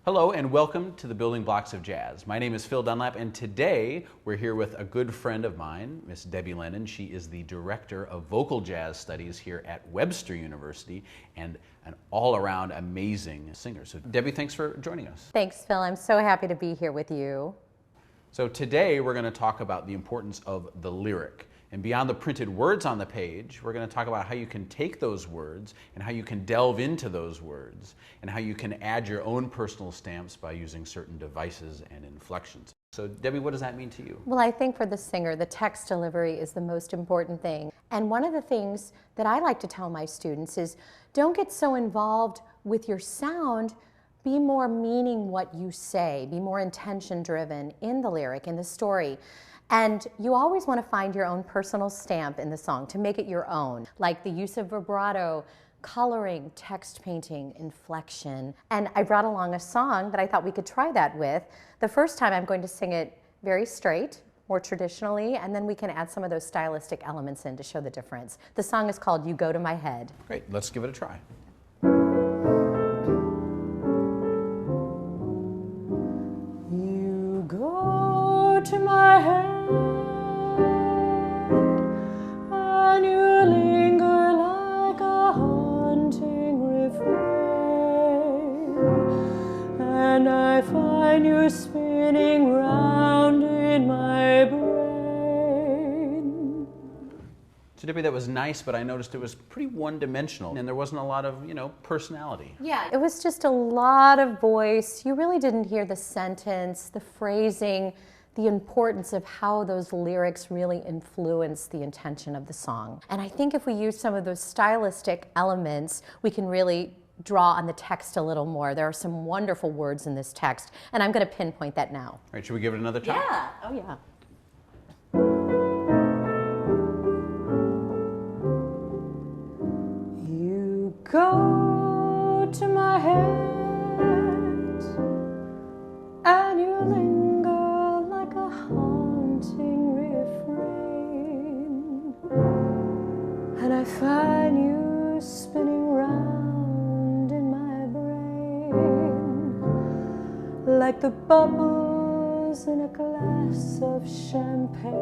Hello and welcome to the Building Blocks of Jazz. My name is Phil Dunlap and today we're here with a good friend of mine, Miss Debbie Lennon. She is the Director of Vocal Jazz Studies here at Webster University and an all-around amazing singer. So Debbie, thanks for joining us. Thanks, Phil. I'm so happy to be here with you. So today we're going to talk about the importance of the lyric. And beyond the printed words on the page, we're going to talk about how you can take those words and how you can delve into those words and how you can add your own personal stamps by using certain devices and inflections. So Debbie, what does that mean to you? Well, I think for the singer, the text delivery is the most important thing. And one of the things that I like to tell my students is don't get so involved with your sound. Be more meaning what you say. Be more intention driven in the lyric, in the story. And you always want to find your own personal stamp in the song to make it your own, like the use of vibrato, coloring, text painting, inflection. And I brought along a song that I thought we could try that with. The first time I'm going to sing it very straight, more traditionally, and then we can add some of those stylistic elements in to show the difference. The song is called You Go to My Head. Great, let's give it a try. You go to my head. And I find you spinning round in my brain. So Debbie, that was nice, but I noticed it was pretty one-dimensional and there wasn't a lot of, personality. Yeah, it was just a lot of voice. You really didn't hear the sentence, the phrasing, the importance of how those lyrics really influence the intention of the song. And I think if we use some of those stylistic elements, we can really draw on the text a little more. There are some wonderful words in this text, and I'm going to pinpoint that now. All right, should we give it another try? Yeah, oh yeah. You go to my head, and you linger like a haunting refrain, and I find you spinning round like the bubbles in a glass of champagne.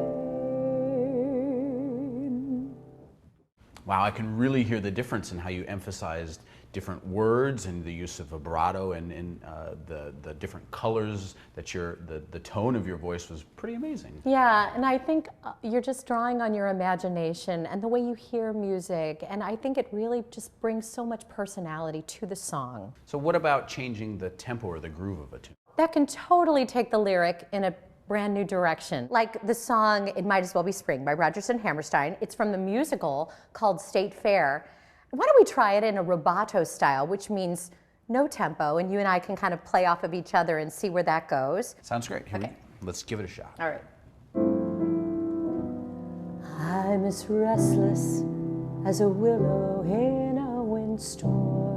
Wow, I can really hear the difference in how you emphasized different words and the use of vibrato and the different colors that the tone of your voice was pretty amazing. Yeah, and I think you're just drawing on your imagination and the way you hear music, and I think it really just brings so much personality to the song. So what about changing the tempo or the groove of a tune? That can totally take the lyric in a brand new direction. Like the song It Might As Well Be Spring by Rodgers and Hammerstein. It's from the musical called State Fair. Why don't we try it in a rubato style, which means no tempo, and you and I can kind of play off of each other and see where that goes. Sounds great. Let's give it a shot. All right. I'm as restless as a willow in a windstorm.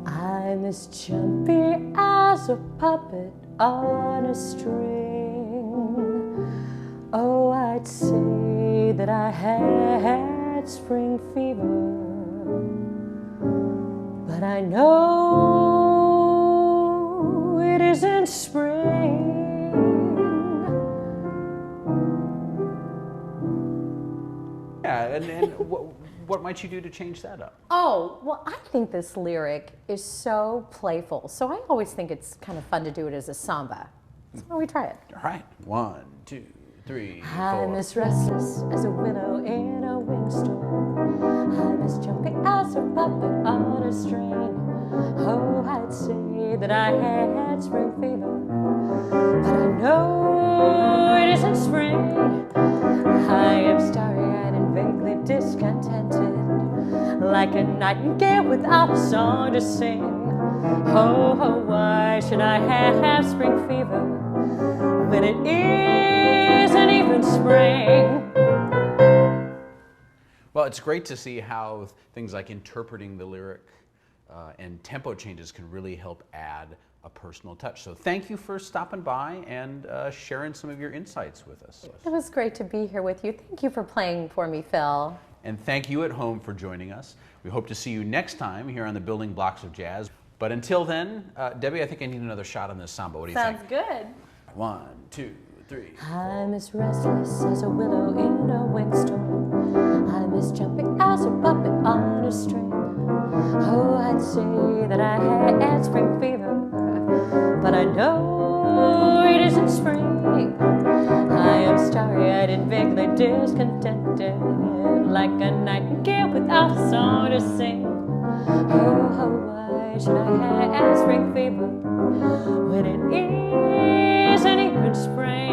I'm as jumpy as a puppet on a string. Oh, I'd say that I had spring fever, but I know it isn't spring. Yeah, and what might you do to change that up? Oh, well, I think this lyric is so playful, so I always think it's kind of fun to do it as a samba. So why don't we try it? All right, 1, 2, 3, 4. I'm as restless as a willow in a windstorm. I'm as jumpy as a puppet on a string. Oh, I'd say that I had spring fever, but I know it isn't spring. I am starry-eyed and vaguely discontented, like a nightingale without a song to sing. Oh, why should I have spring fever when it isn't even spring? Well, it's great to see how things like interpreting the lyric and tempo changes can really help add a personal touch. So thank you for stopping by and sharing some of your insights with us. It was great to be here with you. Thank you for playing for me, Phil. And thank you at home for joining us. We hope to see you next time here on the Building Blocks of Jazz. But until then, Debbie, I think I need another shot on this samba. What do you think? Sounds good. 1, 2, 3. I'm as restless as a willow in a windstorm. I'm as jumpy as a puppet on a string. Oh, I'd say that I had spring fever, but I know it isn't spring. I am starry-eyed and vaguely discontented, like a nightingale without a song to sing. Oh, why should I have spring fever when it isn't even spring?